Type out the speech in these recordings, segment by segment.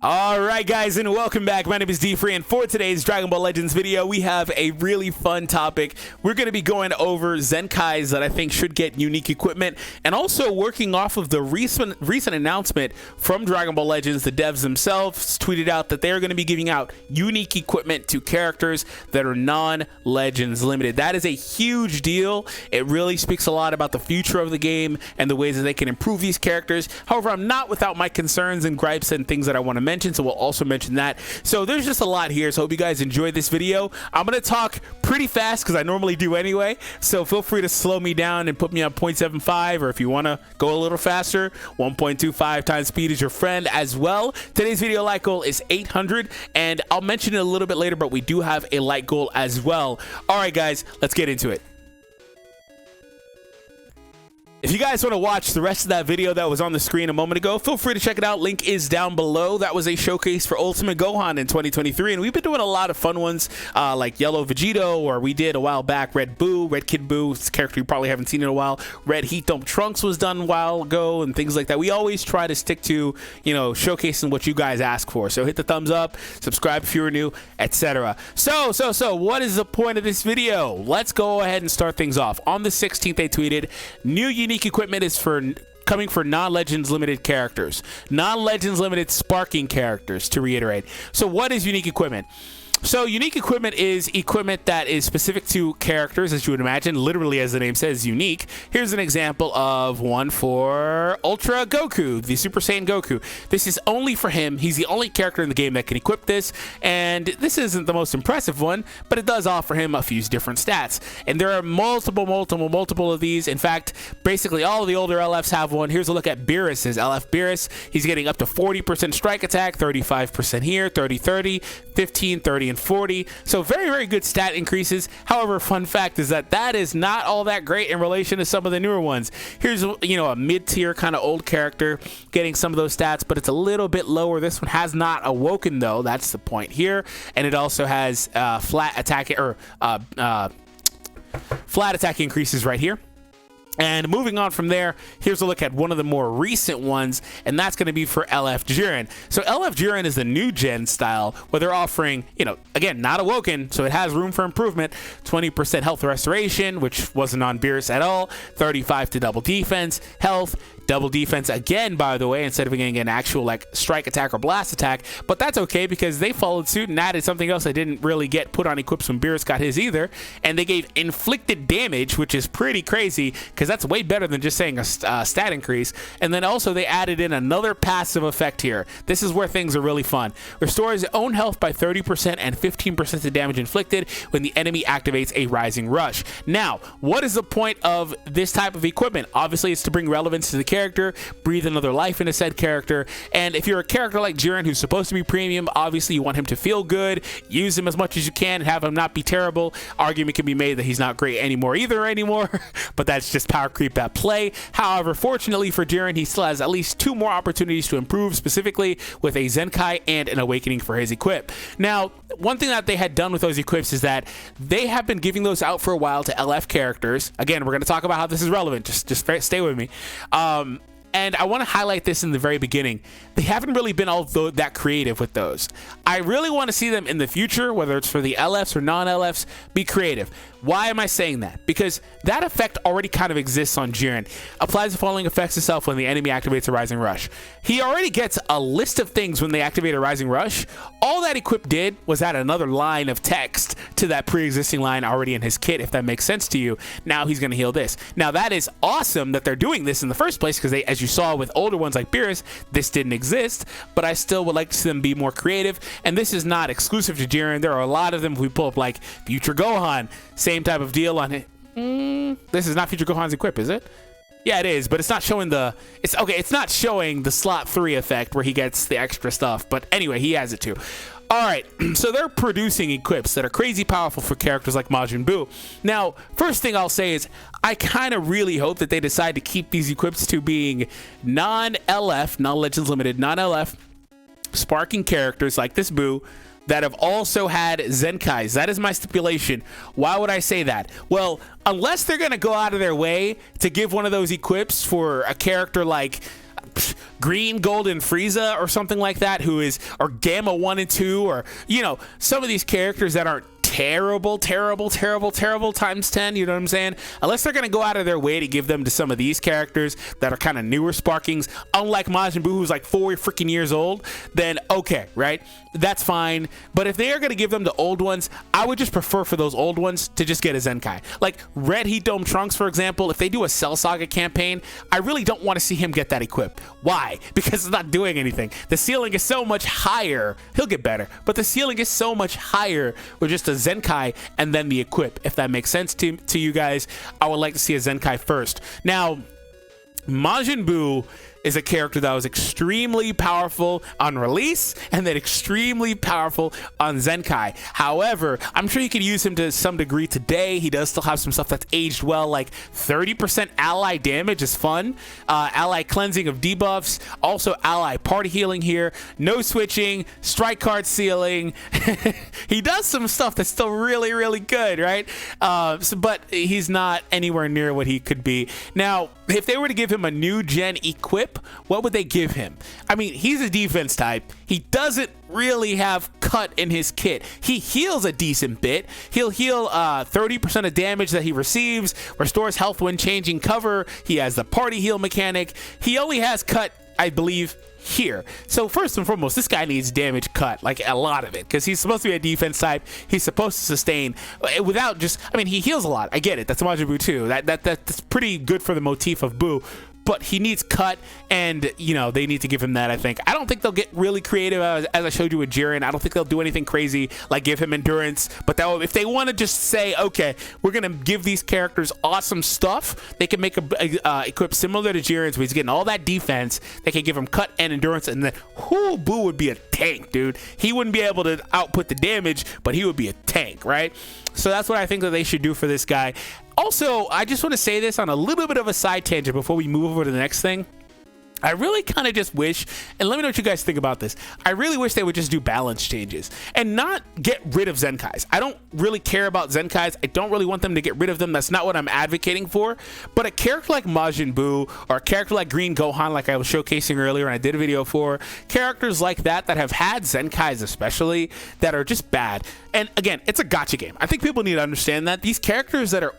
Alright guys, and welcome back. My name is DFree, and for today's Dragon Ball Legends video, we have a really fun topic. We're going to be going over Zenkais that I think should get unique equipment, and also working off of the recent announcement from Dragon Ball Legends. The devs themselves tweeted out that they're going to be giving out unique equipment to characters that are non-Legends limited. That is a huge deal. It really speaks a lot about the future of the game and the ways that they can improve these characters. However, I'm not without my concerns and gripes and things that I want to mention, so we'll also mention that. So there's just a lot here, so I hope you guys enjoyed this video. I'm going to talk pretty fast because I normally do anyway, so feel free to slow me down and put me on 0.75, or if you want to go a little faster, 1.25 times speed is your friend as well. Today's video like goal is 800, and I'll mention it a little bit later, but we do have a like goal as well. Alright guys, let's get into it. If you guys want to watch the rest of that video that was on the screen a moment ago, feel free to check it out. Link is down below. That was a showcase for Ultimate Gohan in 2023, and we've been doing a lot of fun ones like Yellow Vegito, or we did a while back Red Kid Buu. It's a character you probably haven't seen in a while. Red Heat Dome Trunks was done a while ago, and things like that. We always try to stick to, you know, showcasing what you guys ask for. So hit the thumbs up, subscribe if you're new, etc. So what is the point of this video? Let's go ahead and start things off. On the 16th, they tweeted, new unique equipment is coming for non-Legends limited characters, non-Legends limited sparking characters, to reiterate. So what is unique equipment? So unique equipment is equipment that is specific to characters, as you would imagine, literally as the name says, unique. Here's an example of one for Ultra Goku, the Super Saiyan Goku. This is only for him. He's the only character in the game that can equip this, and this isn't the most impressive one, but it does offer him a few different stats. And there are multiple of these. In fact, basically all of the older LFs have one. Here's a look at Beerus's LF Beerus. He's getting up to 40% strike attack, 35% here, 30, 15, 30, and 40. So very good stat increases. However, fun fact is that is not all that great in relation to some of the newer ones. Here's, you know, a mid-tier kind of old character getting some of those stats, but it's a little bit lower. This one has not awoken though. That's the point here. And it also has flat attack increases right here. And moving on from there, here's a look at one of the more recent ones, and that's going to be for LF Jiren. So LF Jiren is the new gen style, where they're offering, you know, again, not awoken, so it has room for improvement. 20% health restoration, which wasn't on Beerus at all. 35 to double defense, health, double defense again, by the way, instead of getting an actual like strike attack or blast attack. But that's okay, because they followed suit and added something else I didn't really get put on equips when Beerus got his either. And they gave inflicted damage, which is pretty crazy, because that's way better than just saying a stat increase. And then also they added in another passive effect here. This is where things are really fun. Restores own health by 30% and 15% of damage inflicted when the enemy activates a rising rush. Now, what is the point of this type of equipment? Obviously, it's to bring relevance to the character, breathe another life into said character. And if you're a character like Jiren, who's supposed to be premium, obviously you want him to feel good, use him as much as you can, and have him not be terrible. Argument can be made that he's not great anymore, but that's just power creep at play. However, fortunately for Jiren, he still has at least 2 more opportunities to improve, specifically with a Zenkai and an Awakening for his equip. Now, one thing that they had done with those equips is that they have been giving those out for a while to LF characters. Again, we're going to talk about how this is relevant. Just stay with me. And I want to highlight this in the very beginning. They haven't really been all that creative with those. I really want to see them in the future, whether it's for the LFs or non-LFs, be creative. Why am I saying that? Because that effect already kind of exists on Jiren. Applies the following effects itself when the enemy activates a Rising Rush. He already gets a list of things when they activate a Rising Rush. All that equip did was add another line of text to that pre-existing line already in his kit, if that makes sense to you. Now he's going to heal this. Now that is awesome that they're doing this in the first place, because they, as you saw with older ones like Beerus, this didn't exist, but I still would like to see them be more creative. And this is not exclusive to Jiren. There are a lot of them. If we pull up like Future Gohan, same type of deal on it. This is not Future Gohan's equip, is it? Yeah, it is, but it's not showing the... It's not showing the slot 3 effect where he gets the extra stuff. But anyway, he has it too. Alright, so they're producing equips that are crazy powerful for characters like Majin Buu. Now, first thing I'll say is, I kind of really hope that they decide to keep these equips to being non-LF, non-Legends Limited, non-LF, sparking characters like this Buu, that have also had Zenkais. That is my stipulation. Why would I say that? Well, unless they're going to go out of their way to give one of those equips for a character like Green, Golden Frieza or something like that, who is, or Gamma 1 and 2, or, you know, some of these characters that aren't terrible times 10, you know what I'm saying? Unless they're gonna go out of their way to give them to some of these characters that are kind of newer sparkings, unlike Majin Buu, who's like 4 freaking years old, then okay, right? That's fine. But if they are gonna give them the old ones, I would just prefer for those old ones to just get a Zenkai. Like Red Heat Dome Trunks, for example, if they do a Cell Saga campaign, I really don't want to see him get that equipped. Why? Because it's not doing anything. The ceiling is so much higher. He'll get better, but the ceiling is so much higher with just a Zenkai and then the equip. If that makes sense to you guys, I would like to see a Zenkai first. Now, Majin Buu is a character that was extremely powerful on release and then extremely powerful on Zenkai. However, I'm sure you could use him to some degree today. He does still have some stuff that's aged well, like 30% ally damage is fun, ally cleansing of debuffs, also ally party healing here, no switching, strike card sealing. He does some stuff that's still really good, right? But he's not anywhere near what he could be. Now, if they were to give him a new gen equip, what would they give him? I mean, he's a defense type. He doesn't really have cut in his kit. He heals a decent bit. He'll heal 30% of damage that he receives, restores health when changing cover. He has the party heal mechanic. He only has cut, I believe, here. So first and foremost, this guy needs damage cut, like a lot of it, because he's supposed to be a defense type. He's supposed to sustain without just, I mean, he heals a lot. I get it. That's Majin Buu too. That's pretty good for the motif of Buu. But he needs cut, and, you know, they need to give him that, I think. I don't think they'll get really creative, as I showed you with Jiren. I don't think they'll do anything crazy, like give him endurance. But if they want to just say, okay, we're going to give these characters awesome stuff, they can make a equip similar to Jiren's, where he's getting all that defense. They can give him cut and endurance, and then, Buu would be a tank, dude. He wouldn't be able to output the damage, but he would be a tank, right? So that's what I think that they should do for this guy. Also, I just want to say this on a little bit of a side tangent before we move over to the next thing. I really kind of just wish, and let me know what you guys think about this, I really wish they would just do balance changes and not get rid of Zenkais. I don't really care about Zenkais. I don't really want them to get rid of them. That's not what I'm advocating for. But a character like Majin Buu, or a character like Green Gohan, like I was showcasing earlier and I did a video for, characters like that have had Zenkais especially, that are just bad. And again, it's a gacha game. I think people need to understand that. These characters that are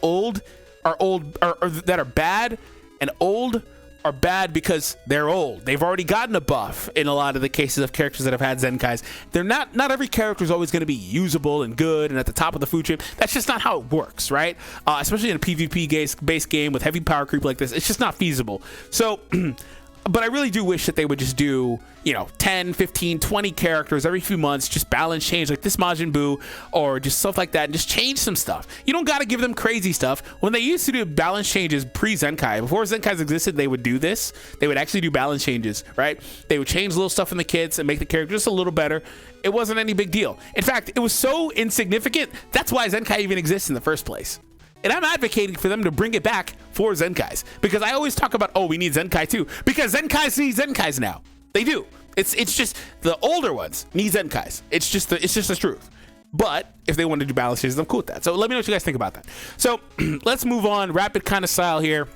that are bad and old are bad because they're old. They've already gotten a buff in a lot of the cases of characters that have had Zenkais. They're not every character is always going to be usable and good and at the top of the food chain. That's just not how it works, right? Especially in a PvP based game with heavy power creep like this, it's just not feasible. So but I really do wish that they would just do, you know, 10, 15, 20 characters every few months, just balance change like this Majin Buu, or just stuff like that, and just change some stuff. You don't got to give them crazy stuff. When they used to do balance changes pre-Zenkai, before Zenkais existed, they would do this. They would actually do balance changes, right? They would change little stuff in the kits and make the character just a little better. It wasn't any big deal. In fact, it was so insignificant, that's why Zenkai even exists in the first place. And I'm advocating for them to bring it back for Zenkais, because I always talk about, oh, we need Zenkai too, because Zenkais need Zenkais now. They do. It's just the older ones need Zenkais. It's just the truth. But if they want to do balance changes, I'm cool with that. So let me know what you guys think about that. So let's move on, rapid kind of style here.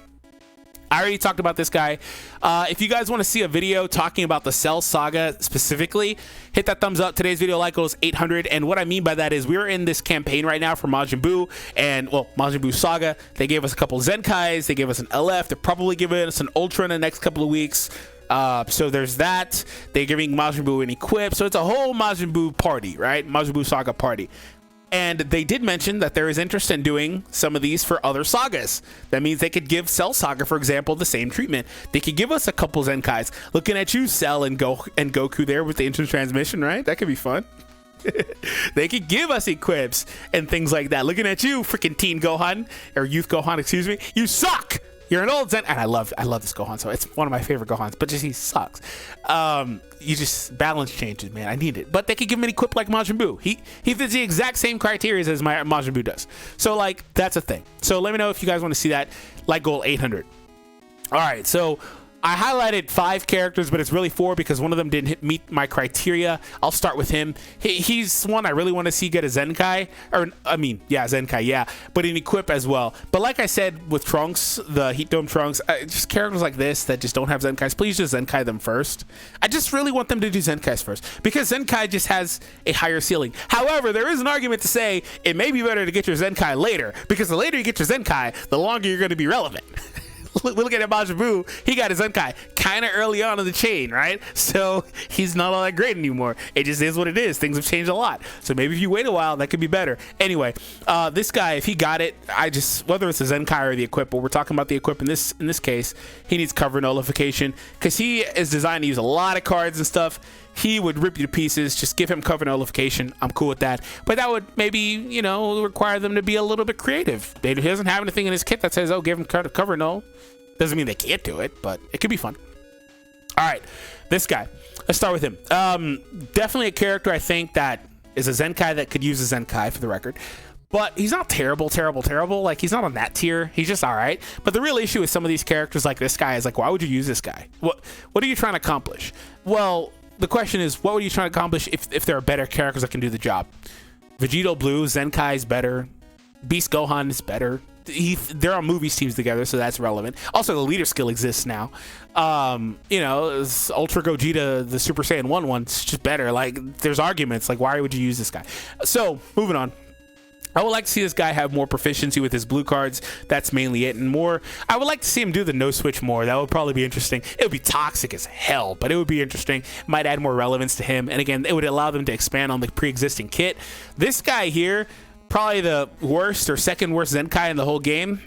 I already talked about this guy. If you guys want to see a video talking about the Cell Saga specifically, hit that thumbs up. Today's video like goes 800. And what I mean by that is we're in this campaign right now for Majin Buu and, well, Majin Buu Saga. They gave us a couple Zenkais. They gave us an LF. They're probably giving us an Ultra in the next couple of weeks. So there's that. They're giving Majin Buu an equip. So it's a whole Majin Buu party, right? Majin Buu Saga party. And they did mention that there is interest in doing some of these for other sagas. That means they could give Cell Saga, for example, the same treatment. They could give us a couple Zenkais. Looking at you, Cell and Goku there with the instant transmission, right? That could be fun. They could give us equips and things like that. Looking at you, freaking Teen Gohan, or Youth Gohan, excuse me. You suck! You're an old Zen, and I love this Gohan, so it's one of my favorite Gohans, but just he sucks. You just balance changes, man. I need it. But they could give him an equip like Majin Buu. He fits the exact same criteria as Majin Buu does. So, like, that's a thing. So let me know if you guys want to see that. Like goal 800. All right, so I highlighted 5 characters, but it's really 4 because one of them didn't meet my criteria. I'll start with him. He's one I really want to see get a Zenkai, or I mean, yeah, Zenkai, yeah, but an equip as well. But like I said with Trunks, the Heat Dome Trunks, just characters like this that just don't have Zenkais, please just Zenkai them first. I just really want them to do Zenkais first because Zenkai just has a higher ceiling. However, there is an argument to say it may be better to get your Zenkai later because the later you get your Zenkai, the longer you're going to be relevant. Look at Majin Buu. He got his Zenkai kind of early on in the chain, right? So he's not all that great anymore. It just is what it is. Things have changed a lot. So maybe if you wait a while, that could be better. Anyway, this guy, if he got it, whether it's the Zenkai or the equip, but we're talking about the equip in this case, he needs cover nullification because he is designed to use a lot of cards and stuff. He would rip you to pieces. Just give him cover nullification. I'm cool with that. But that would maybe, you know, require them to be a little bit creative. He doesn't have anything in his kit that says, oh, give him cover null. Doesn't mean they can't do it, but it could be fun. All right, this guy. Let's start with him. Definitely a character I think that is a Zenkai that could use a Zenkai for the record. But he's not terrible. Like, he's not on that tier. He's just all right. But the real issue with some of these characters like this guy is, like, why would you use this guy? What are you trying to accomplish? Well, the question is, what were you trying to accomplish if there are better characters that can do the job? Vegito Blue, Zenkai is better. Beast Gohan is better. They're on movies teams together, so that's relevant. Also, the leader skill exists now. You know, Ultra Gogeta, the Super Saiyan 1 one's just better. Like, there's arguments. Like, why would you use this guy? So, moving on. I would like to see this guy have more proficiency with his blue cards. That's mainly it. And more, I would like to see him do the no switch more. That would probably be interesting. It would be toxic as hell, but it would be interesting. Might add more relevance to him. And again, it would allow them to expand on the pre-existing kit. This guy here, probably the worst or second worst Zenkai in the whole game.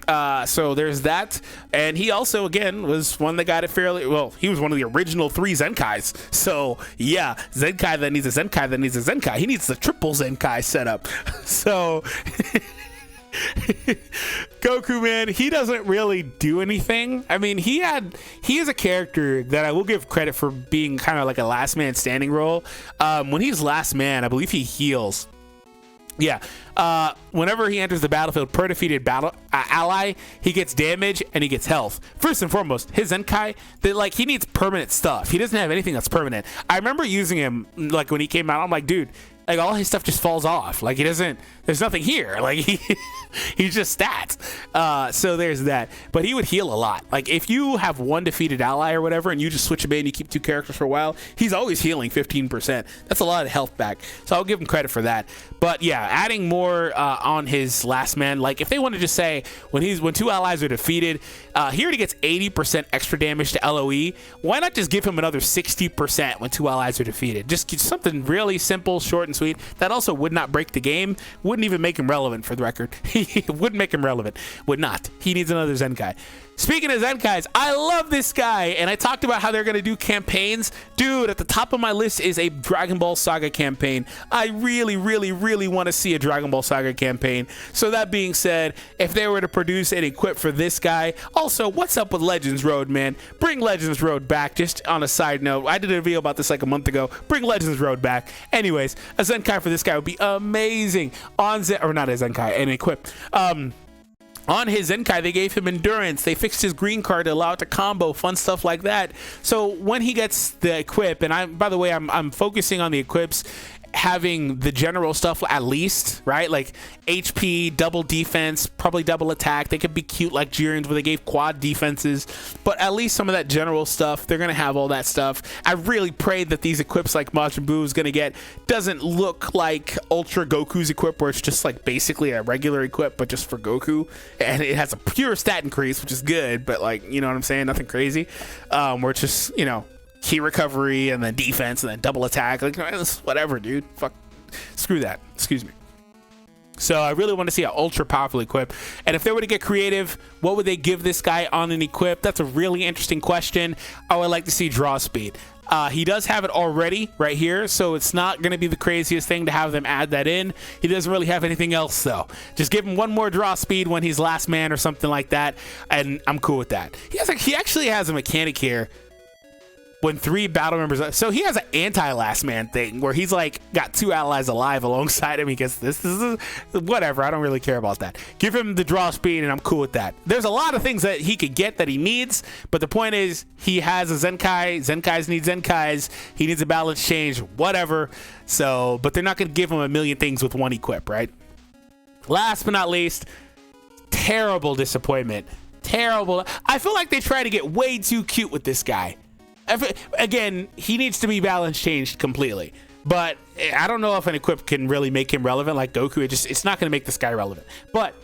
So there's that. And he also, again, was one that got it fairly well. He was one of the original 3 Zenkais. So yeah, Zenkai that needs a Zenkai that needs a Zenkai. He needs the triple Zenkai setup. So Goku, man, he doesn't really do anything. I mean, he is a character that I will give credit for being kind of like a last man standing role. When he's last man, I believe he heals. Yeah, whenever he enters the battlefield per defeated ally, he gets damage and he gets health. First and foremost, his Zenkai, like, he needs permanent stuff. He doesn't have anything that's permanent. I remember using him, like, when he came out, I'm like, dude, like, all his stuff just falls off. Like, he doesn't, there's nothing here. Like, he's just stats. So there's that. But he would heal a lot. Like, if you have one defeated ally or whatever, and you just switch him in, you keep 2 characters for a while, he's always healing 15%. That's a lot of health back. So I'll give him credit for that. But yeah, adding more on his last man, like, if they want to just say, when 2 allies are defeated, he already gets 80% extra damage to LOE. Why not just give him another 60% when 2 allies are defeated? Just something really simple, short and sweet. That also would not break the game. Wouldn't even make him relevant, for the record. He wouldn't make him relevant. Would not. He needs another Zenkai. Speaking of Zenkais, I love this guy, and I talked about how they're going to do campaigns. Dude, at the top of my list is a Dragon Ball Saga campaign. I really, really, really want to see a Dragon Ball Saga campaign. So that being said, if they were to produce an equip for this guy, also, what's up with Legends Road, man? Bring Legends Road back. Just on a side note, I did a video about this like a month ago. Bring Legends Road back. Anyways, a Zenkai for this guy would be amazing. Or not a Zenkai, an equip. On his Zenkai, they gave him endurance. They fixed his green card to allow it to combo, fun stuff like that. So when he gets the equip, and by the way, I'm focusing on the equips having the general stuff at least, right? Like HP, double defense, probably double attack. They could be cute like Jiren's where they gave quad defenses, but at least some of that general stuff, they're going to have all that stuff. I really prayed that these equips like Majin Buu is going to get doesn't look like Ultra Goku's equip where it's just like basically a regular equip, but just for Goku. And it has a pure stat increase, which is good, but like, you know what I'm saying? Nothing crazy. Where it's just, you know, key recovery and then defense and then double attack, like whatever, dude. Fuck, screw that. Excuse me. So I really want to see an ultra powerful equip. And if they were to get creative, what would they give this guy on an equip? That's a really interesting question. I would like to see draw speed. He does have it already right here, so it's not going to be the craziest thing to have them add that in. He doesn't really have anything else, though. Just give him one more draw speed when he's last man or something like that, and I'm cool with that. He actually has a mechanic here. when 3 battle members, so he has an anti-last man thing where he's like got 2 allies alive alongside him. He gets this is whatever. I don't really care about that. Give him the draw speed and I'm cool with that. There's a lot of things that he could get that he needs, but the point is he has a Zenkai. Zenkais need Zenkais. He needs a balance change, whatever. So, but they're not going to give him a million things with one equip, right? Last but not least, terrible disappointment. Terrible. I feel like they try to get way too cute with this guy. Again, he needs to be balance changed completely, but I don't know if an equip can really make him relevant like Goku. It's not going to make this guy relevant, but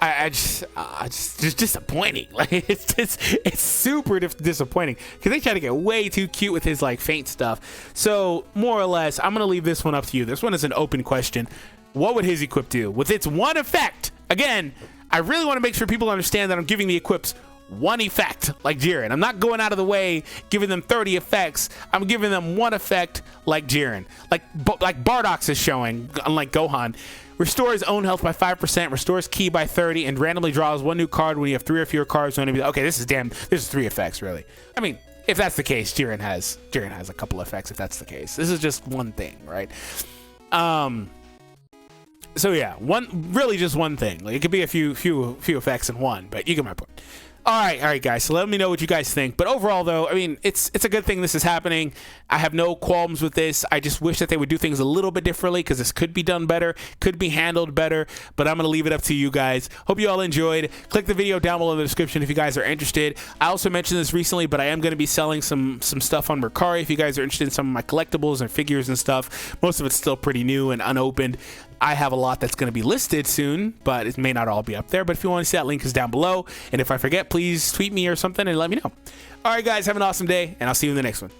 just disappointing. Like it's super disappointing because they try to get way too cute with his like faint stuff. So more or less, I'm going to leave this one up to you. This one is an open question. What would his equip do with its one effect? Again, I really want to make sure people understand that I'm giving the equips one effect like Jiren. I'm not going out of the way giving them 30 effects. I'm giving them one effect like Jiren. Like Bardock's is showing, unlike Gohan. Restores own health by 5%, restores ki by 30, and randomly draws 1 new card when you have 3 or fewer cards. Okay, this is 3 effects, really. I mean, if that's the case, Jiren has a couple effects if that's the case. This is just one thing, right? So yeah, really just one thing. Like it could be a few effects in one, but you get my point. All right, guys. So let me know what you guys think. But overall, though, I mean, it's a good thing this is happening. I have no qualms with this. I just wish that they would do things a little bit differently because this could be done better, could be handled better. But I'm going to leave it up to you guys. Hope you all enjoyed. Click the video down below in the description if you guys are interested. I also mentioned this recently, but I am going to be selling some stuff on Mercari if you guys are interested in some of my collectibles and figures and stuff. Most of it's still pretty new and unopened. I have a lot that's going to be listed soon, but it may not all be up there. But if you want to see that, link is down below. And if I forget, please tweet me or something and let me know. All right, guys, have an awesome day, and I'll see you in the next one.